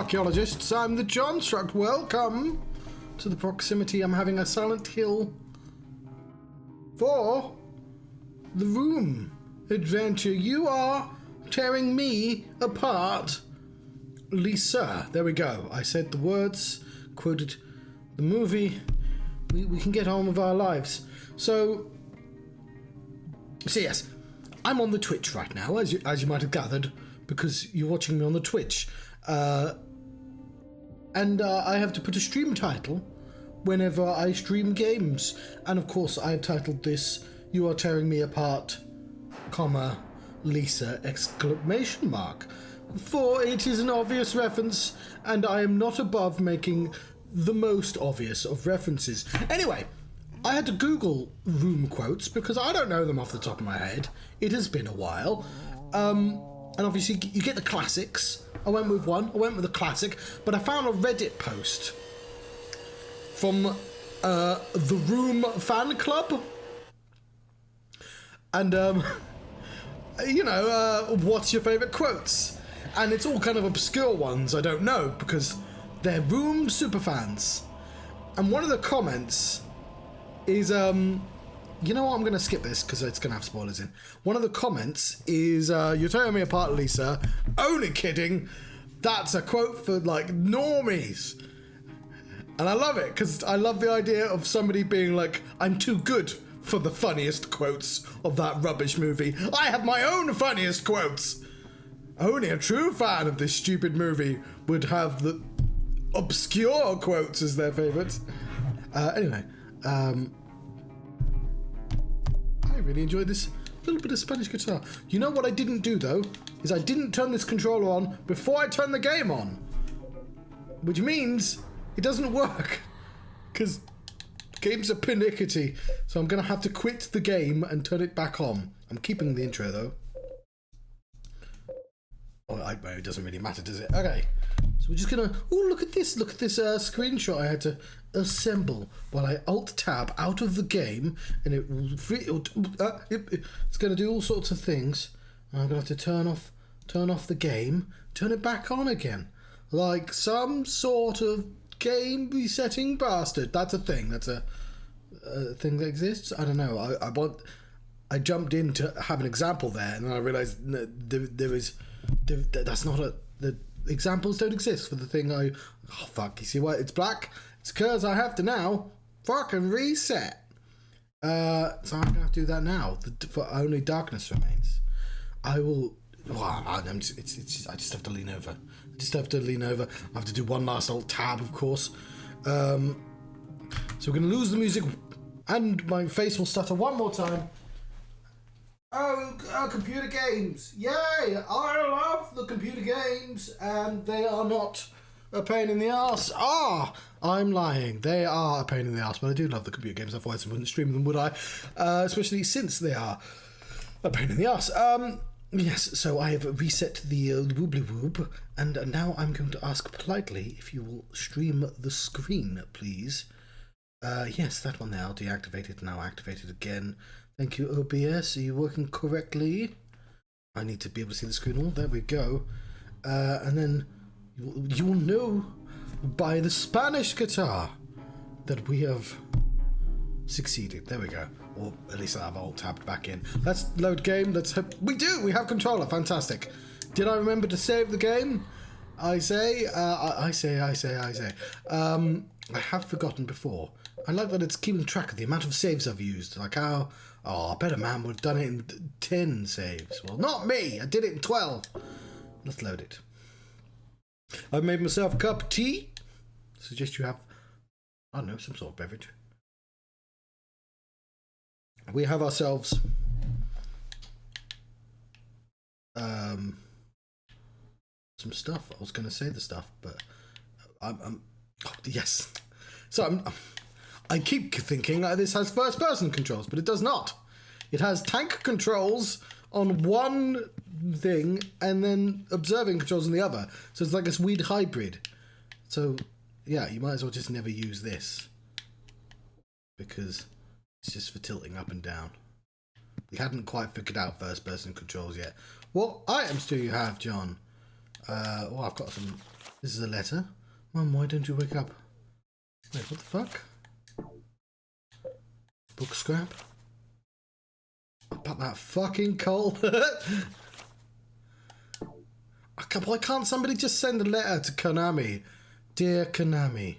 archaeologists. I'm the Johnstruct. Welcome to the proximity. I'm having a Silent Hill 4 The Room adventure. You are tearing me apart, Lisa. There we go. I said the words, quoted the movie. We can get on with our lives. So yes, I'm on the Twitch right now, as you might have gathered, because you're watching me on the Twitch. And I have to put a stream title whenever I stream games. And of course, I have titled this, You Are Tearing Me Apart, comma, Lisa, exclamation mark. For it is an obvious reference, and I am not above making the most obvious of references. Anyway, I had to Google room quotes because I don't know them off the top of my head. It has been a while. And obviously you get the classics. I went with a classic, but I found a Reddit post from the Room fan club. And, what's your favourite quotes? And it's all kind of obscure ones I don't know because they're Room superfans. And one of the comments is, you know what, I'm going to skip this because it's going to have spoilers in. One of the comments is, you're tearing me apart, Lisa. Only kidding. That's a quote for, like, normies. And I love it because I love the idea of somebody being like, I'm too good for the funniest quotes of that rubbish movie. I have my own funniest quotes. Only a true fan of this stupid movie would have the obscure quotes as their favourites. Anyway, I really enjoyed this little bit of Spanish guitar. You know what I didn't do, though? Is I didn't turn this controller on before I turned the game on. Which means it doesn't work. Because games are pernickety. So I'm going to have to quit the game and turn it back on. I'm keeping the intro, though. Oh, it doesn't really matter, does it? Okay. So we're just going to... Oh, look at this. Look at this screenshot I had to assemble while I Alt-Tab out of the game. And it's going to do all sorts of things. And I'm going to have to turn off the game, turn it back on again. Like some sort of game resetting bastard. That's a thing. That's a thing that exists. I don't know. I jumped in to have an example there, and then I realised that's not the examples don't exist for the thing oh fuck, you see why it's black? It's because I have to now fucking reset. So I'm gonna have to do that now. For only darkness remains. I will. I just have to lean over. I have to do one last Alt-Tab, of course. So we're gonna lose the music, and my face will stutter one more time. Oh, computer games! Yay! I love the computer games, and they are not a pain in the arse. I'm lying. They are a pain in the arse, but I do love the computer games. Otherwise I wouldn't stream them, would I? Especially since they are a pain in the arse. Yes, so I have reset the woobly woob, and now I'm going to ask politely if you will stream the screen, please. Yes, that one there, I'll deactivate it, now activate it again. Thank you, OBS. Are you working correctly? I need to be able to see the screen. Oh, there we go. And then you will know by the Spanish guitar that we have succeeded. There we go. Or at least I've Alt-Tabbed back in. Let's load game. Let's hope we do. We have controller. Fantastic. Did I remember to save the game? I say. I have forgotten before. I like that it's keeping track of the amount of saves I've used. Like how, a better man would have done it in 10 saves. Well, not me. I did it in 12. Let's load it. I've made myself a cup of tea. Suggest you have, I don't know, some sort of beverage. We have ourselves some stuff. I was going to say the stuff, but yes. So I keep thinking this has first-person controls, but it does not. It has tank controls on one thing and then observing controls on the other. So it's like this weird hybrid. So yeah, you might as well just never use this because it's just for tilting up and down. We hadn't quite figured out first-person controls yet. What items do you have, John? I've got some This is a letter. Mum, why don't you wake up? Wait, what the fuck? Book scrap? About that fucking cult. Why can't somebody just send a letter to Konami? Dear Konami,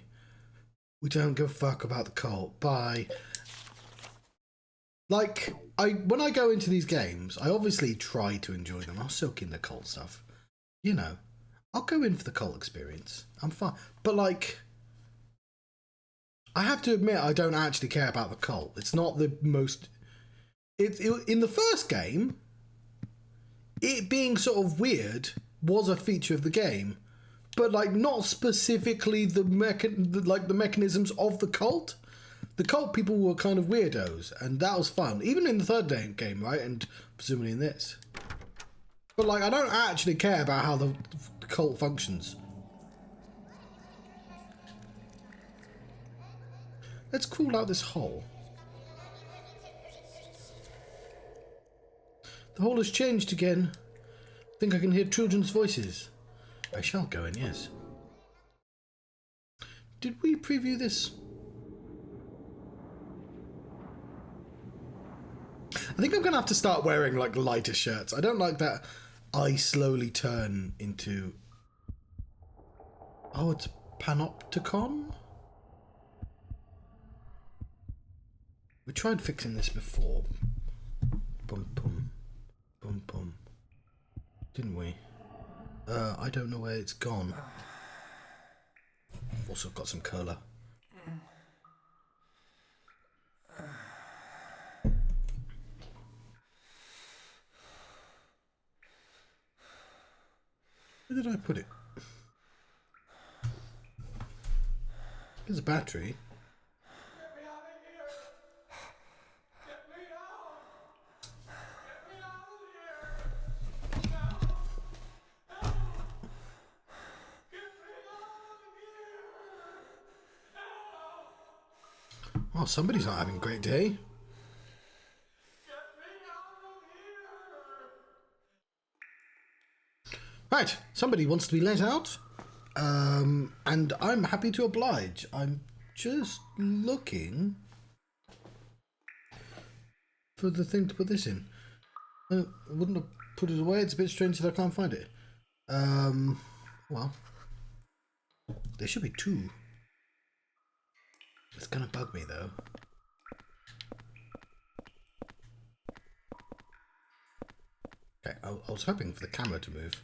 we don't give a fuck about the cult. Bye. Like, when I go into these games, I obviously try to enjoy them. I'll soak in the cult stuff. You know, I'll go in for the cult experience. I'm fine. But, like, I have to admit I don't actually care about the cult. It's not the most... in the first game, it being sort of weird was a feature of the game. But, like, not specifically the mechanisms of the cult. The cult people were kind of weirdos, and that was fun. Even in the third game, right? And presumably in this. But, like, I don't actually care about how the cult functions. Let's crawl out this hole. The hole has changed again. I think I can hear children's voices. I shall go in, yes. Did we preview this? I think I'm going to have to start wearing, like, lighter shirts. I don't like that I slowly turn into... Oh, it's Panopticon? We tried fixing this before. Bum, bum. Bum, bum. Didn't we? I don't know where it's gone. Also got some cola. Where did I put it? There's a battery. Get me out of here! Get me out! Get me out of here! No! No! Get me out of here! No! Oh, somebody's not having a great day. Get me out of here! Right, somebody wants to be let out. And I'm happy to oblige. I'm just looking for the thing to put this in. I wouldn't have put it away. It's a bit strange that I can't find it. Well, there should be two. It's gonna bug me though. Okay, I was hoping for the camera to move.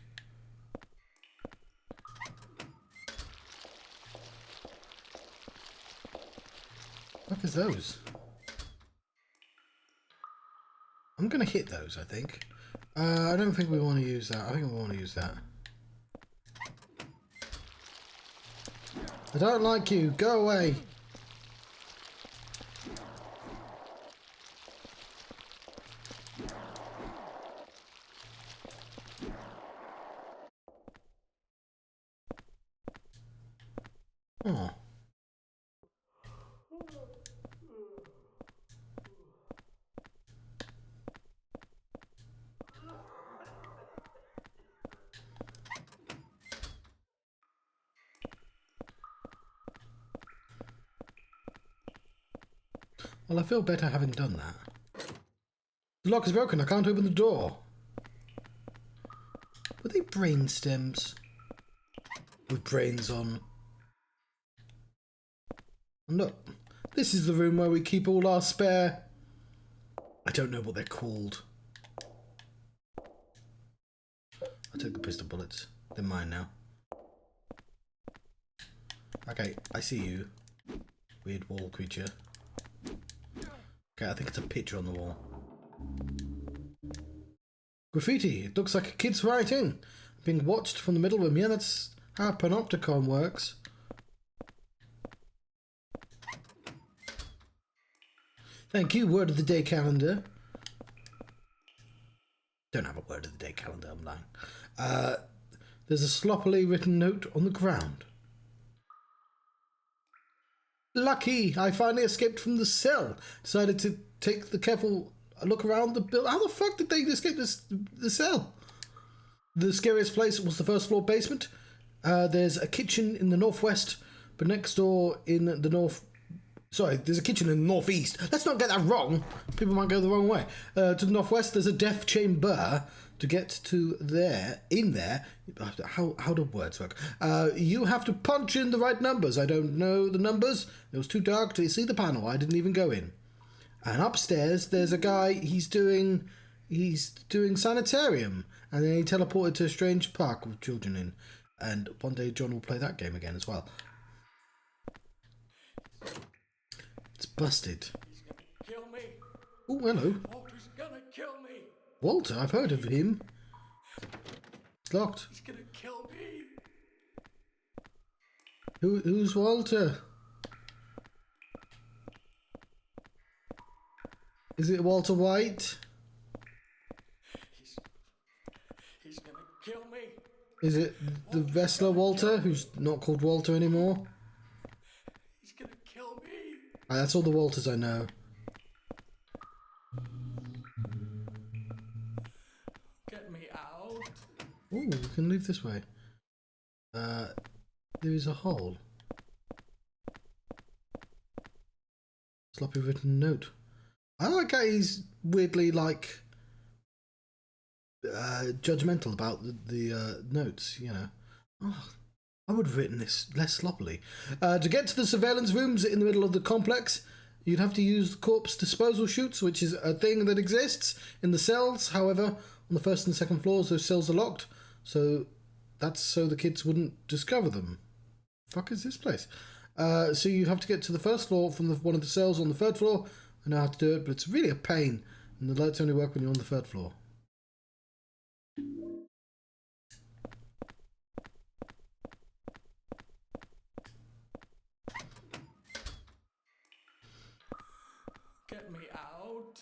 What is those? I'm gonna hit those, I think. I don't think we want to use that. I think we want to use that. I don't like you. Go away. Oh. Well, I feel better having done that. The lock is broken. I can't open the door. Were they brain stems? With brains on. And look, this is the room where we keep all our spare... I don't know what they're called. I took the pistol bullets. They're mine now. Okay, I see you. Weird wall creature. Okay, I think it's a picture on the wall. Graffiti. It looks like a kid's writing. Being watched from the middle room. Yeah, that's how Panopticon works. Thank you. Word of the day calendar. Don't have a word of the day calendar, I'm lying. There's a sloppily written note on the ground. Lucky! I finally escaped from the cell. Decided to take the careful look around the building. How the fuck did they escape the cell? The scariest place was the first floor basement. There's a kitchen in the northwest, but next door in the north... Sorry, there's a kitchen in the northeast. Let's not get that wrong. People might go the wrong way. To the northwest, there's a death chamber. To get to there, in there, how do words work? You have to punch in the right numbers. I don't know the numbers. It was too dark to see the panel. I didn't even go in. And upstairs, there's a guy. He's doing sanitarium, and then he teleported to a strange park with children in. And one day, John will play that game again as well. It's busted. He's gonna kill me. Oh, hello. Walter's gonna kill me. Walter, I've heard of him. It's locked. He's gonna kill me. Who's Walter? Is it Walter White? He's gonna kill me. Is it the wrestler Walter, who's not called Walter anymore? He's gonna kill me. That's all the Walters I know. Get me out. Oh, we can leave this way. There is a hole. Sloppy written note. I like how he's weirdly judgmental about the notes, you know. Oh, I would have written this less sloppily. To get to the surveillance rooms in the middle of the complex, you'd have to use corpse disposal chutes, which is a thing that exists in the cells. However, on the first and second floors, those cells are locked, so that's so the kids wouldn't discover them. Fuck is this place? So you have to get to the first floor from one of the cells on the third floor. I know how to do it, but it's really a pain, and the lights only work when you're on the third floor. Get me out.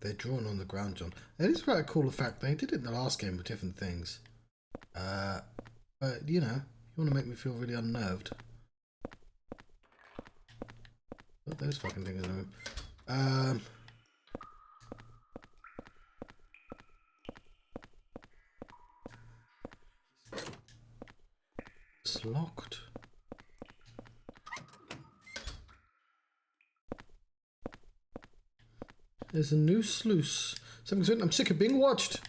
They're drawn on the ground, John. It is quite a cool fact. They did it in the last game with different things. But, you know, you want to make me feel really unnerved. What those fucking things are. It's locked. There's a new sluice. I'm sick of being watched.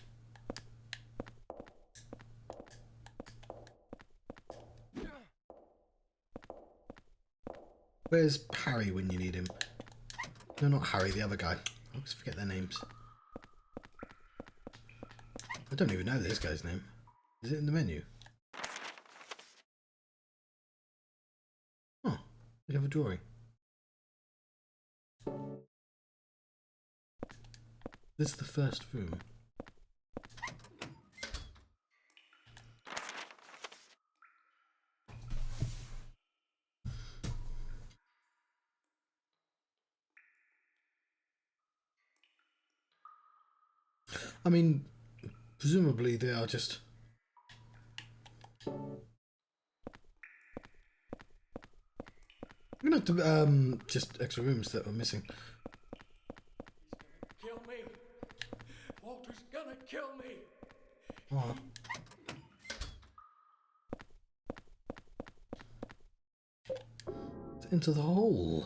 Where's Harry when you need him? No, not Harry, the other guy. I always forget their names. I don't even know this guy's name. Is it in the menu? Oh, we have a drawing. This is the first room. I mean, presumably they are just... We're gonna have to, just extra rooms that we're missing. He's gonna kill me. Walter's gonna kill me. Oh. Into the hole.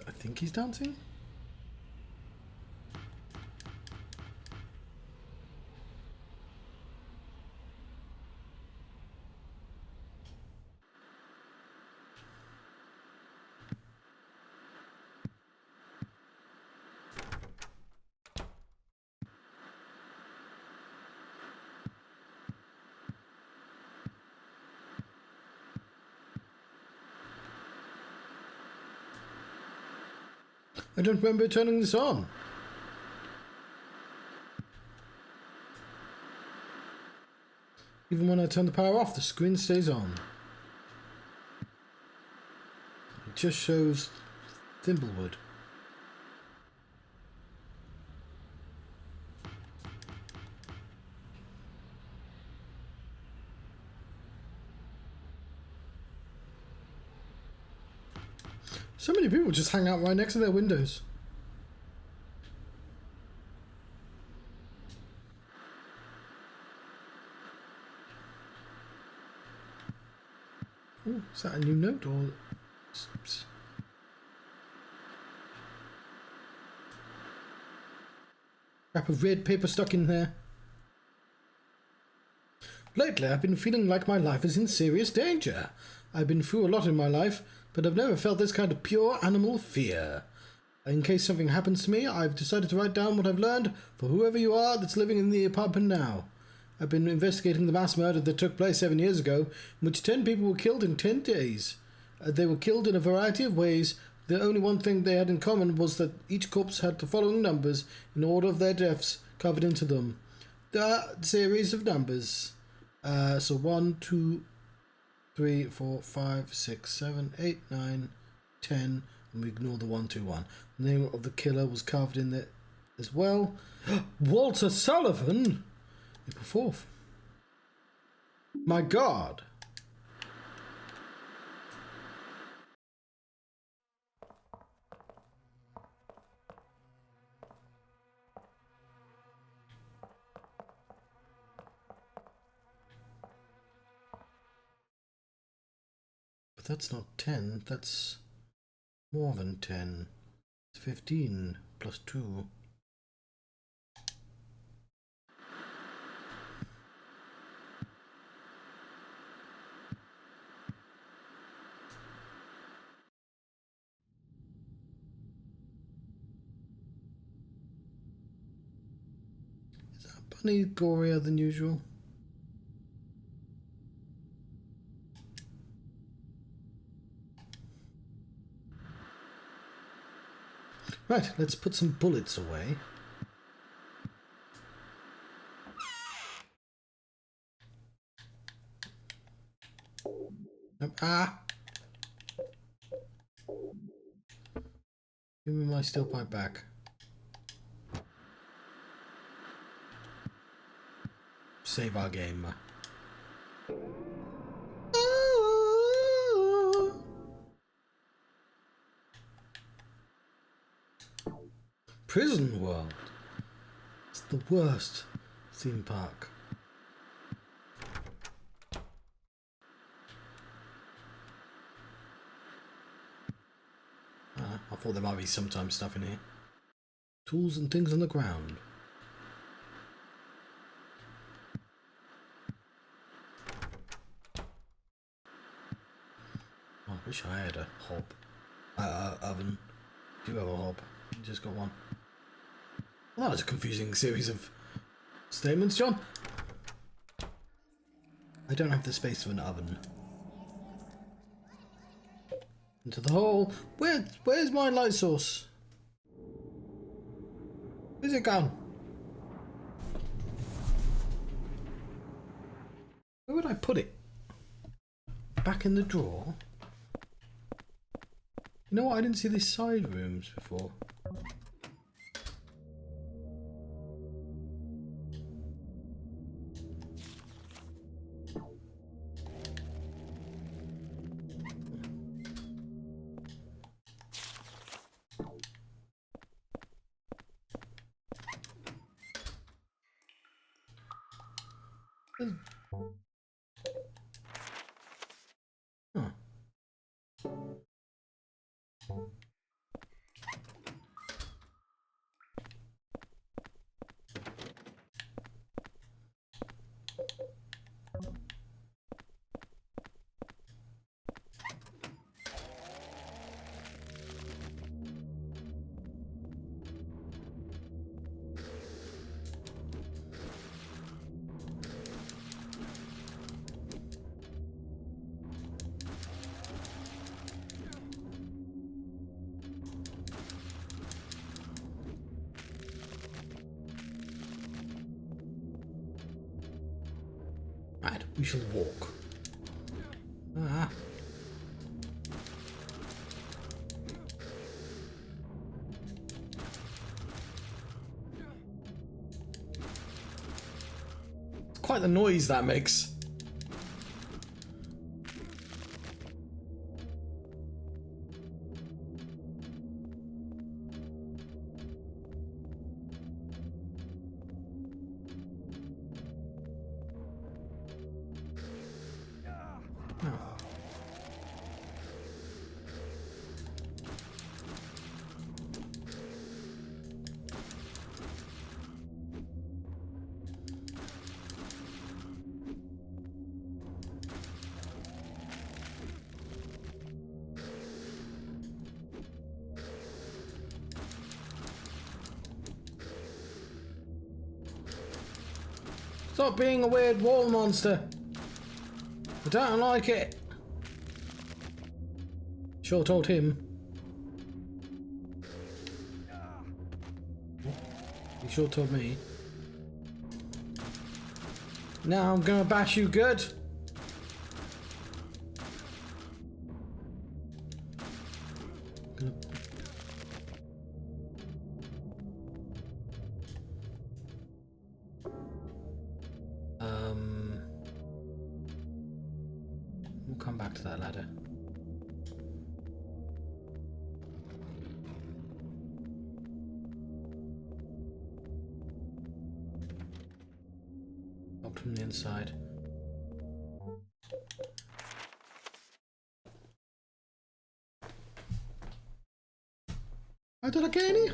I think he's dancing. I don't remember turning this on. Even when I turn the power off, the screen stays on. It just shows Thimblewood. So many people just hang out right next to their windows. Oh, is that a new note or... Scrap of red paper stuck in there. Lately, I've been feeling like my life is in serious danger. I've been through a lot in my life, but I've never felt this kind of pure animal fear. In case something happens to me, I've decided to write down what I've learned for whoever you are that's living in the apartment now. I've been investigating the mass murder that took place 7 years ago, in which 10 people were killed in 10 days. They were killed in a variety of ways. The only one thing they had in common was that each corpse had the following numbers in order of their deaths covered into them. The series of numbers. So 1, 2, 3, 4, 5, 6, 7, 8, 9, 10, and we ignore the 1, 2, 1. The name of the killer was carved in there as well. Walter Sullivan! April 4th. My God! But that's not 10, that's more than 10. It's 15 plus 2. Is that bunny gorier than usual? Right, let's put some bullets away. Ah! Give me my steel pipe back. Save our game. Prison World. It's the worst theme park. I thought there might be sometimes stuff in here. Tools and things on the ground. Oh, I wish I had a hob. Oven. Do you have a hob? You just got one. Well, that was a confusing series of statements, John. I don't have the space for an oven. Into the hole. Where's my light source? Where's it gone? Where would I put it? Back in the drawer? You know what? I didn't see these side rooms before. Huh. Right, we shall walk. Ah. It's quite the noise that makes. Stop being a weird wall monster. I don't like it. Sure told him. He sure told me. Now I'm gonna bash you good. We'll come back to that ladder. Up from the inside. I don't like any.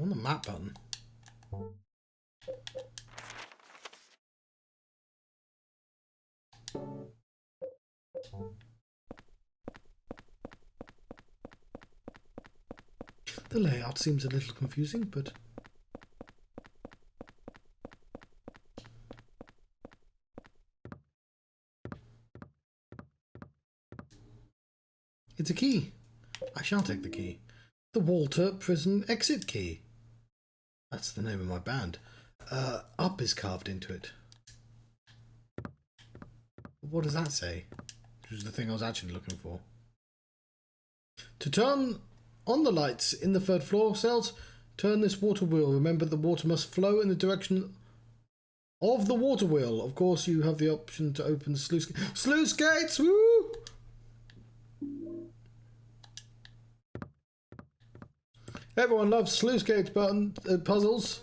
On the map button. The layout seems a little confusing, but it's a key. I shall take the key. The Walter Prison exit key. That's the name of my band. Up is carved into it. What does that say? Which was the thing I was actually looking for. To turn on the lights in the third floor cells, turn this water wheel. Remember, the water must flow in the direction of the water wheel. Of course, you have the option to open the sluice gates. Woo! Everyone loves sluice gate button puzzles.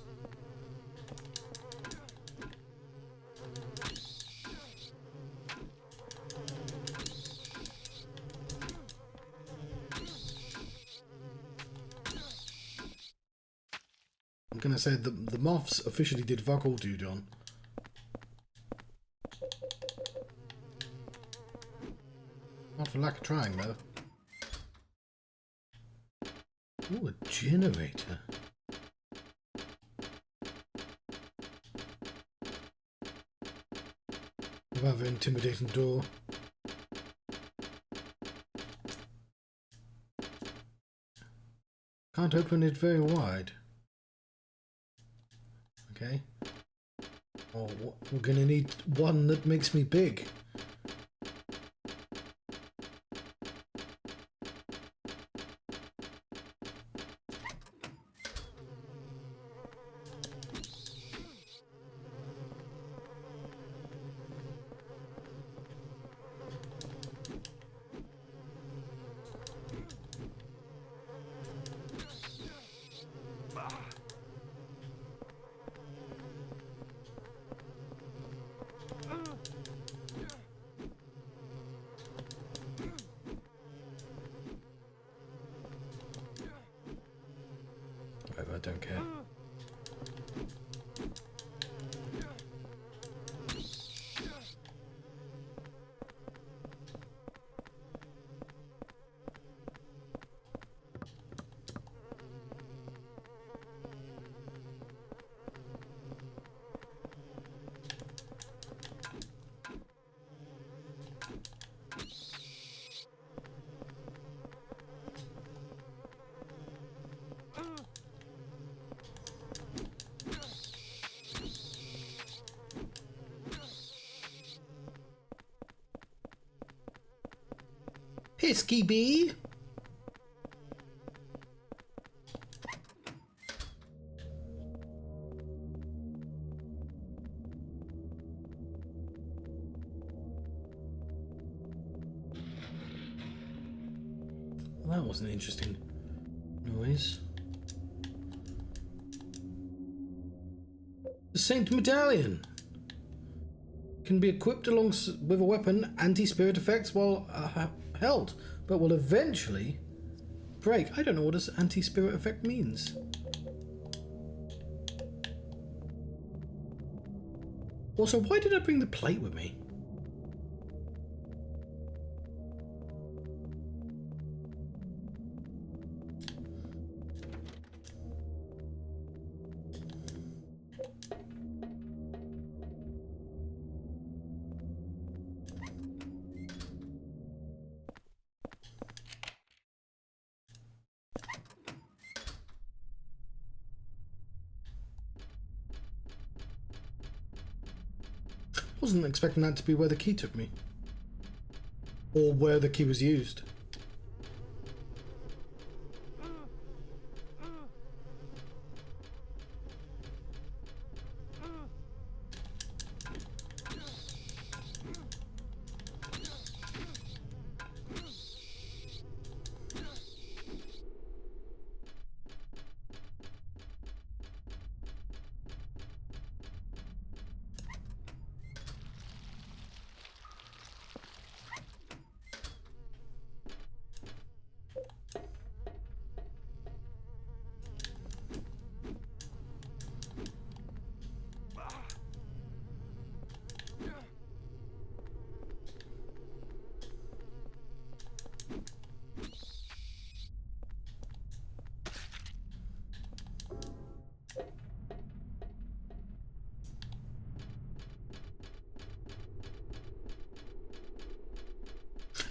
I'm gonna say the moths officially did fuck all to you, John. Not for lack of trying, though. Ooh, a generator. Rather intimidating door. Can't open it very wide. Okay. Oh, we're gonna need one that makes me big. Pisky bee. Well, that was an interesting noise. The Saint Medallion can be equipped along with a weapon, anti-spirit effects while held, but will eventually break. I don't know what this anti-spirit effect means. Also, why did I bring the plate with me? Wasn't expecting that to be where the key took me. Or where the key was used.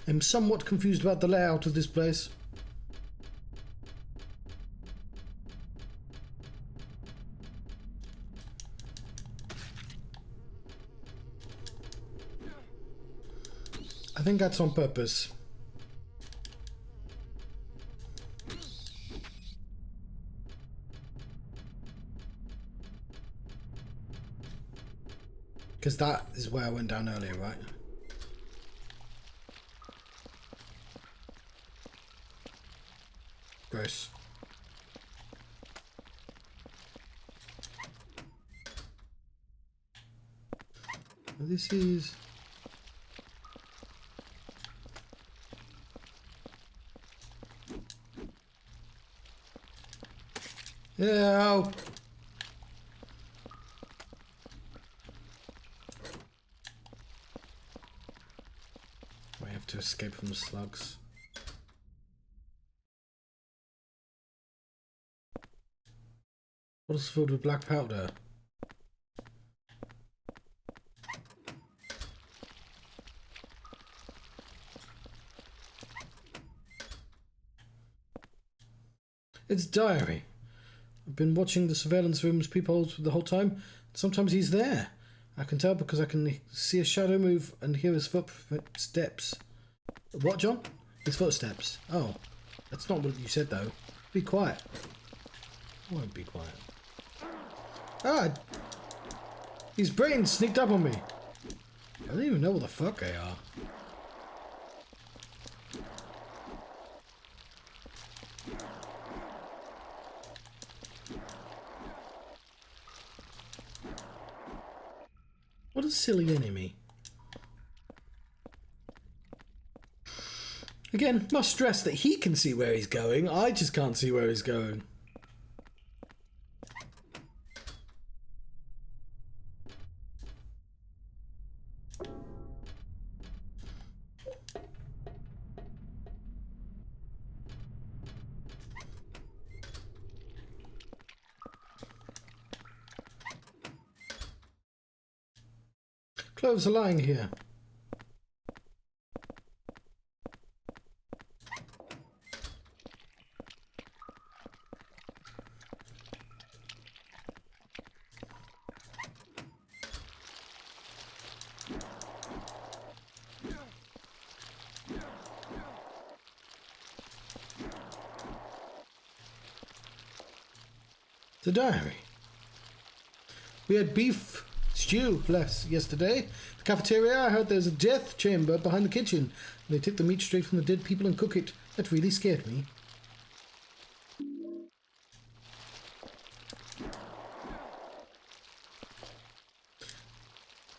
I'm somewhat confused about the layout of this place. I think that's on purpose. Because that is where I went down earlier, right? Gross. This is... Yeah. I have to escape from the slugs. What is filled with black powder? It's diary. I've been watching the surveillance room's peepholes the whole time. Sometimes he's there. I can tell because I can see a shadow move and hear his footsteps. What, John? His footsteps. Oh, that's not what you said, though. Be quiet. I won't be quiet. Ah! His brains sneaked up on me. I don't even know what the fuck they are. What a silly enemy. Again, must stress that he can see where he's going. I just can't see where he's going. Clothes are lying here. The diary. We had beef stew yesterday. The cafeteria, I heard there's a death chamber behind the kitchen. They take the meat straight from the dead people and cook it. That really scared me.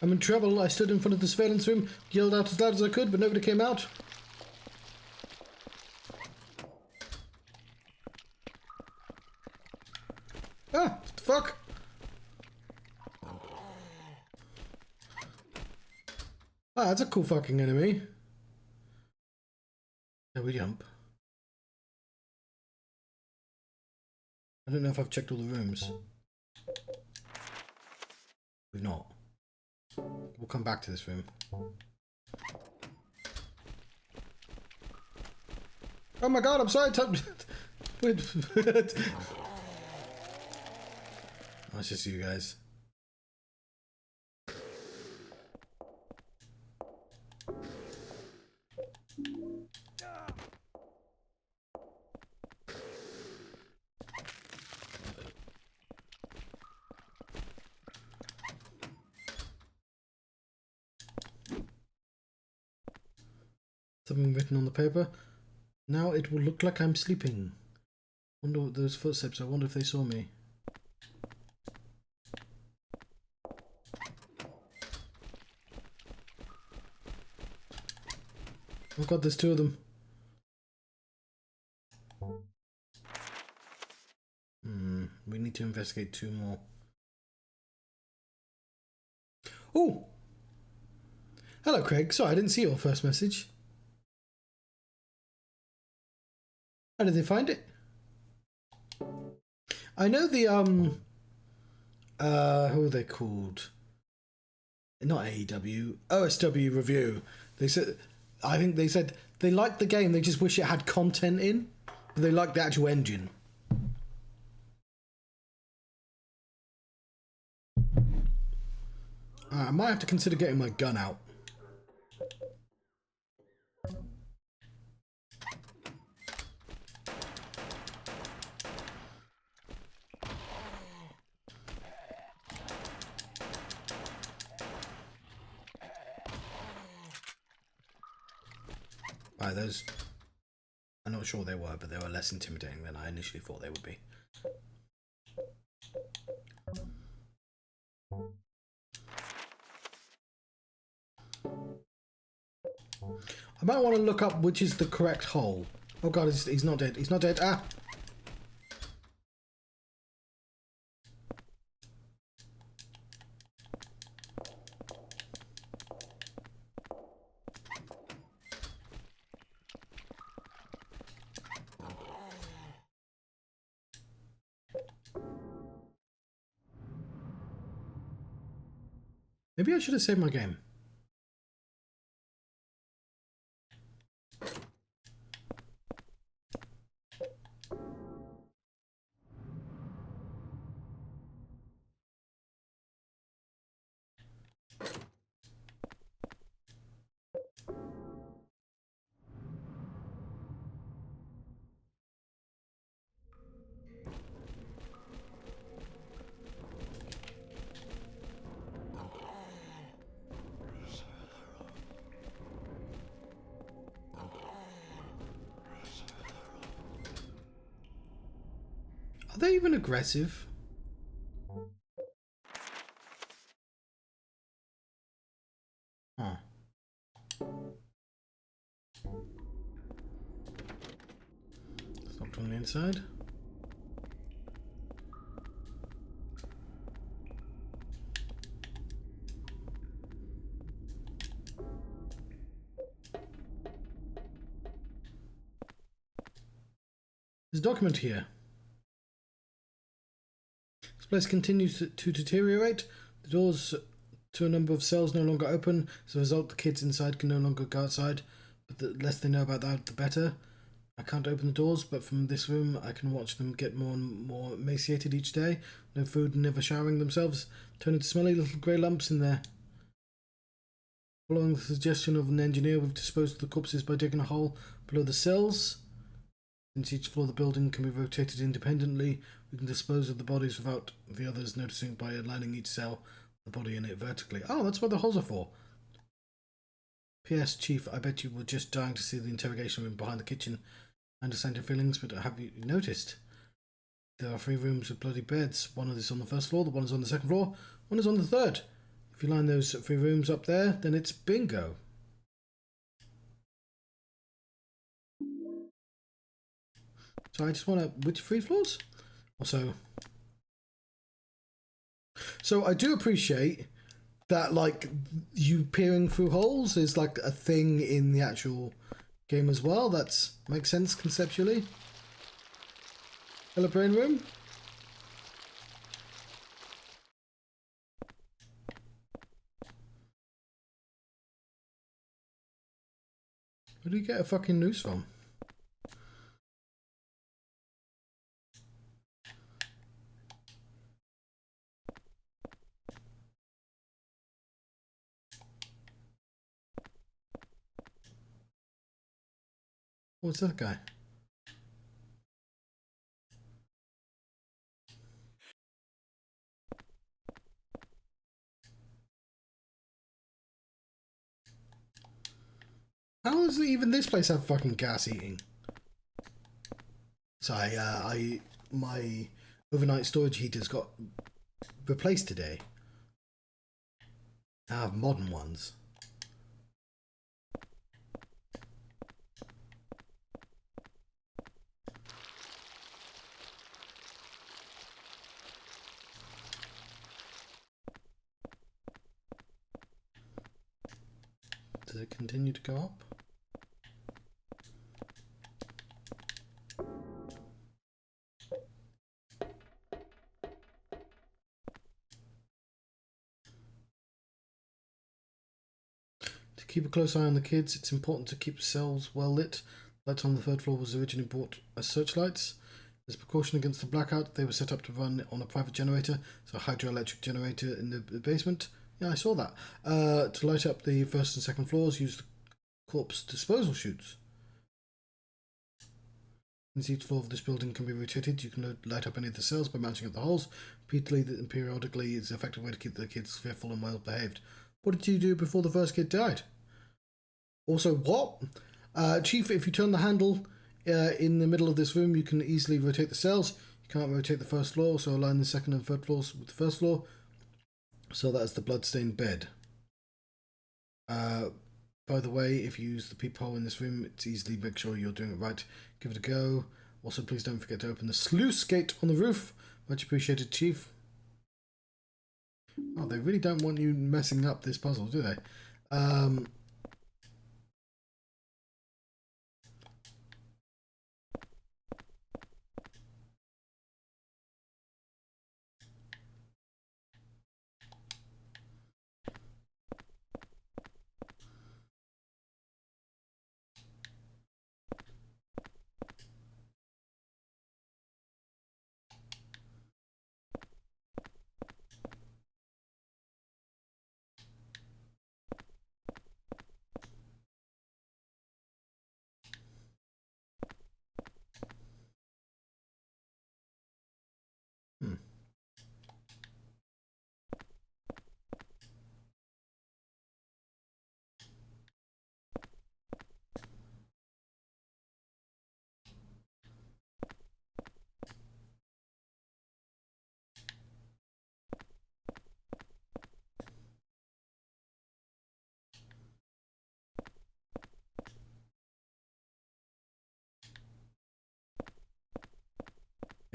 I'm in trouble. I stood in front of the surveillance room, yelled out as loud as I could, but nobody came out. Ah, what the fuck? Ah, that's a cool fucking enemy. There we jump. I don't know if I've checked all the rooms. We've not. We'll come back to this room. Oh my god, I'm sorry. Wait. Oh, it's just you guys. Something written on the paper. Now it will look like I'm sleeping. Wonder what those footsteps. I wonder if they saw me. Oh god, there's two of them. We need to investigate two more. Oh! Hello, Craig. Sorry, I didn't see your first message. How did they find it? I know the, who are they called? Not AEW, OSW Review. They said, I think they said they liked the game, they just wish it had content in, but they liked the actual engine. I might have to consider getting my gun out. Right, those... I'm not sure they were, but they were less intimidating than I initially thought they would be. I might want to look up which is the correct hole. Oh god, he's not dead. He's not dead. Ah! Maybe I should have saved my game. Are they even aggressive? Huh. It's locked on the inside. There's a document here. This place continues to deteriorate. The doors to a number of cells no longer open. As a result, the kids inside can no longer go outside. But the less they know about that, the better. I can't open the doors, but from this room I can watch them get more and more emaciated each day. No food and never showering themselves. Turning to smelly little grey lumps in there. Following the suggestion of an engineer, we've disposed of the corpses by digging a hole below the cells. Since each floor of the building can be rotated independently, we We can dispose of the bodies without the others noticing by aligning each cell, the body in it vertically. Oh, that's what the holes are for. P.S. Chief, I bet you were just dying to see the interrogation room behind the kitchen. I understand your feelings, but have you noticed? There are 3 rooms with bloody beds. One is on the first floor, the one is on the second floor, one is on the third. If you line those 3 rooms up there, then it's bingo. So I just want to... Which 3 floors? Also... So I do appreciate that, like, you peering through holes is, like, a thing in the actual game as well. That makes sense conceptually. Hello, brain room. Where do you get a fucking noose from? What's that guy? How does even this place have fucking gas heating? So my overnight storage heaters got replaced today. I have modern ones. Does it continue to go up? To keep a close eye on the kids, it's important to keep cells well lit. Lights on the 3rd floor was originally bought as searchlights. As a precaution against the blackout, they were set up to run on a private generator, so a hydroelectric generator in the basement. Yeah, I saw that. To light up the 1st and 2nd floors, use the corpse disposal chutes. Since each floor of this building can be rotated, you can light up any of the cells by mounting up the holes. Repeatedly and periodically is an effective way to keep the kids fearful and well behaved. What did you do before the first kid died? Also, what? Chief, if you turn the handle in the middle of this room, you can easily rotate the cells. You can't rotate the 1st floor, so align the 2nd and 3rd floors with the 1st floor. So that's the bloodstained bed. By the way, if you use the peephole in this room, it's easily make sure you're doing it right. Give it a go. Also, please don't forget to open the sluice gate on the roof. Much appreciated, Chief. Oh, they really don't want you messing up this puzzle, do they?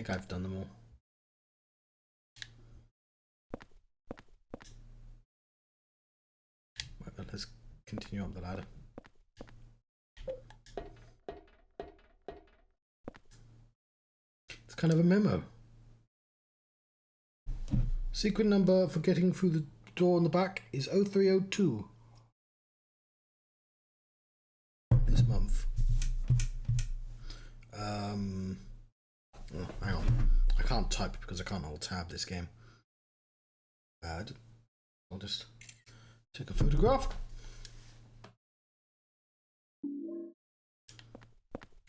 I think I've done them all. Right, but let's continue up the ladder. It's kind of a memo. Secret number for getting through the door on the back is 0302. This month. Oh, hang on. I can't type because I can't hold tab this game. Bad. I'll just take a photograph.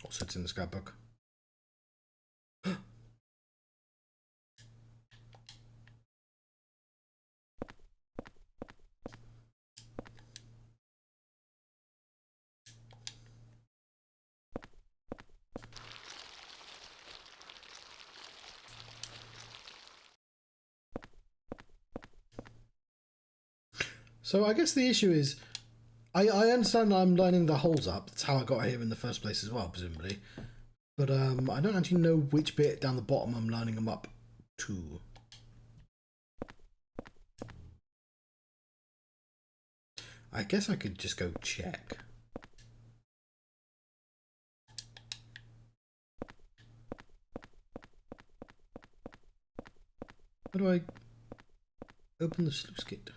Also, it's in the scrapbook. So I guess the issue is, I understand I'm lining the holes up. That's how I got here in the first place as well, presumably. But I don't actually know which bit down the bottom I'm lining them up to. I guess I could just go check. How do I open the sluice gate?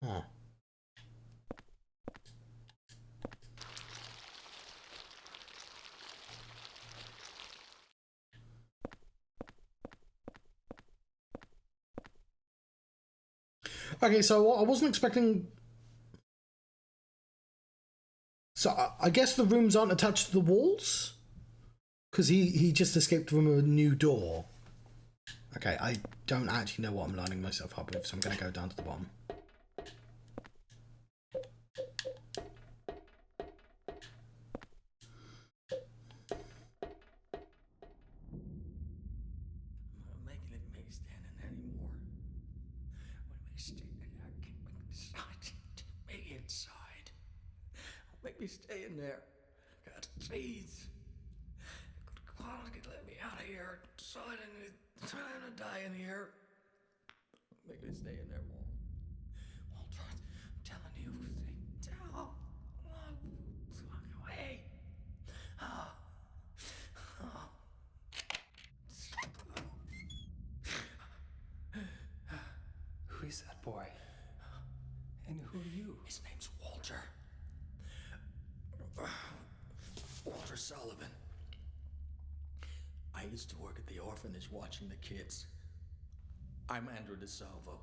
Huh. Okay, so I wasn't expecting... So I guess the rooms aren't attached to the walls? Because he just escaped from a new door. Okay, I don't actually know what I'm lining myself up with, so I'm going to go down to the bottom. Making me stand in anymore. When we stay in there, I can't make inside. Take me inside. Make me stay in there. God, please. Come on, let me out of here. So I didn't die in here. Make me stay in there, Walt. Walter, I'm telling you, tell. Walk away. Oh. Oh. Who is that boy? And who are you? His name's Walter. Walter Sullivan. I used to work at the orphanage watching the kids. I'm Andrew DeSalvo.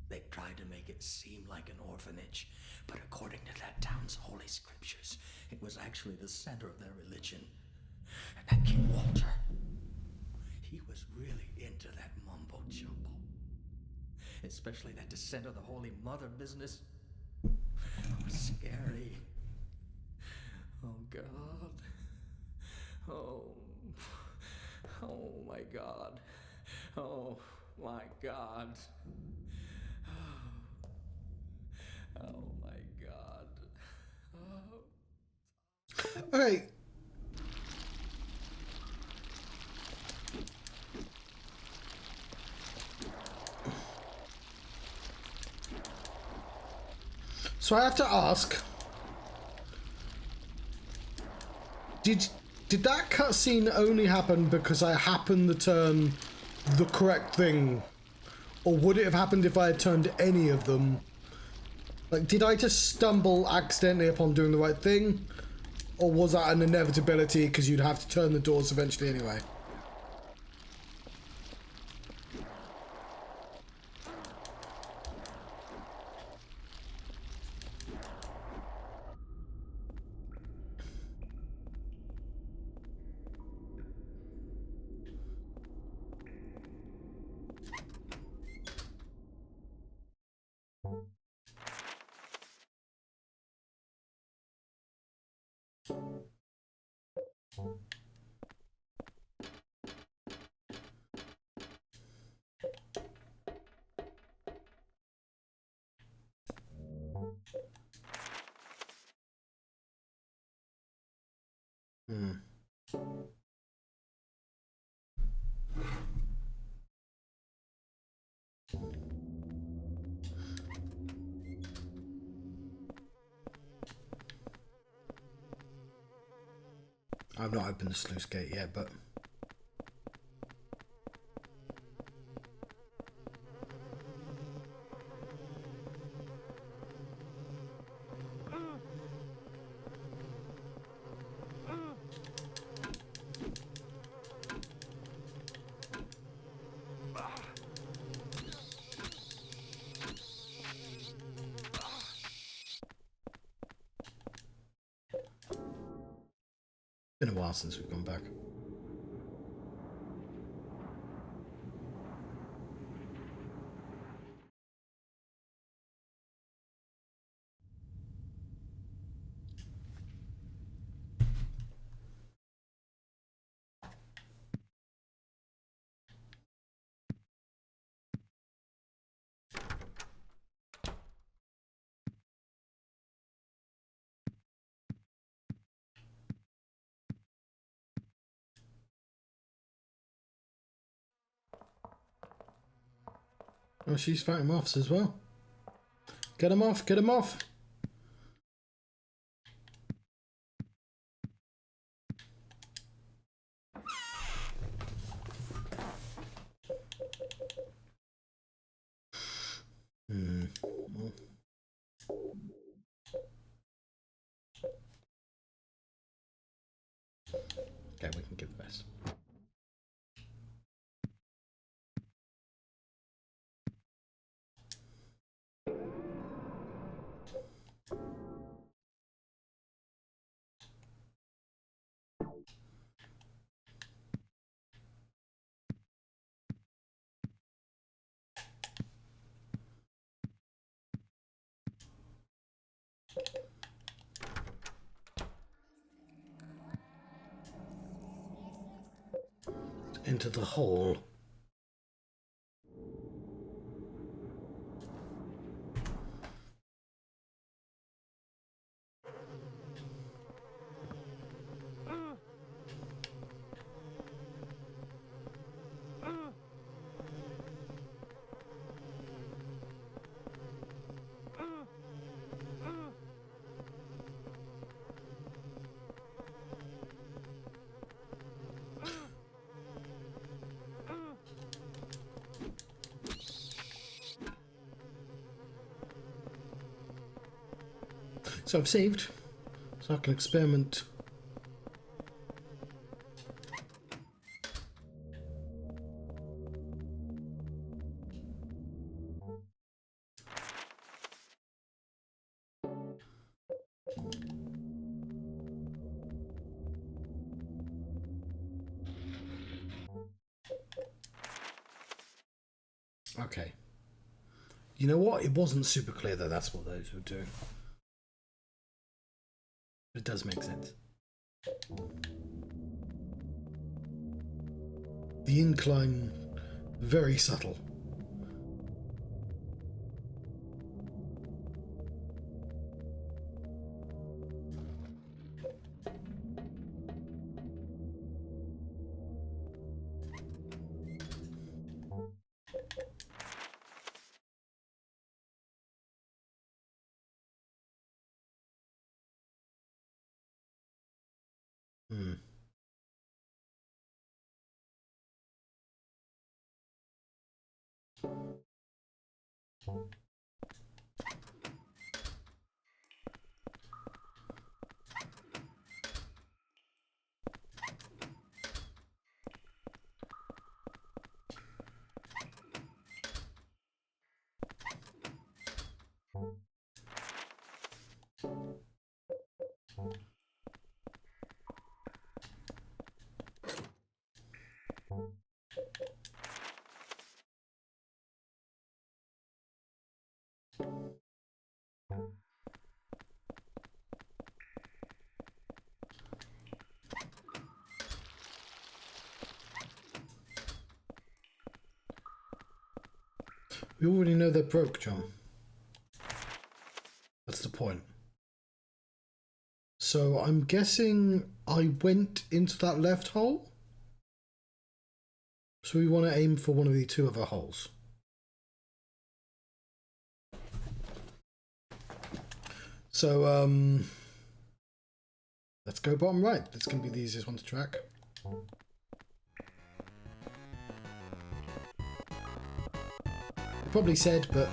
They tried to make it seem like an orphanage, but according to that town's holy scriptures, it was actually the center of their religion. And that kid Walter, he was really into that mumbo jumbo. Especially that descent of the Holy Mother business. It was scary. Oh, God. Oh, my God. Oh, my God. Oh, my God. Oh. Okay. So I have to ask, did that cutscene only happen because I happened to turn the correct thing? Or would it have happened if I had turned any of them? Like, did I just stumble accidentally upon doing the right thing? Or was that an inevitability because you'd have to turn the doors eventually anyway? I've not opened the sluice gate yet, but... Been a while since we've gone back. Oh, she's fighting moths as well. Get him off, get him off. Okay, we can give the best. Into the hole. So I've saved, so I can experiment. Okay. You know what? It wasn't super clear that that's what those were doing. It does make sense. The incline, very subtle. We already know they're broke, John. That's the point. So I'm guessing I went into that left hole. So we want to aim for one of the two other holes. So let's go bottom right. That's going to be the easiest one to track. Probably said, but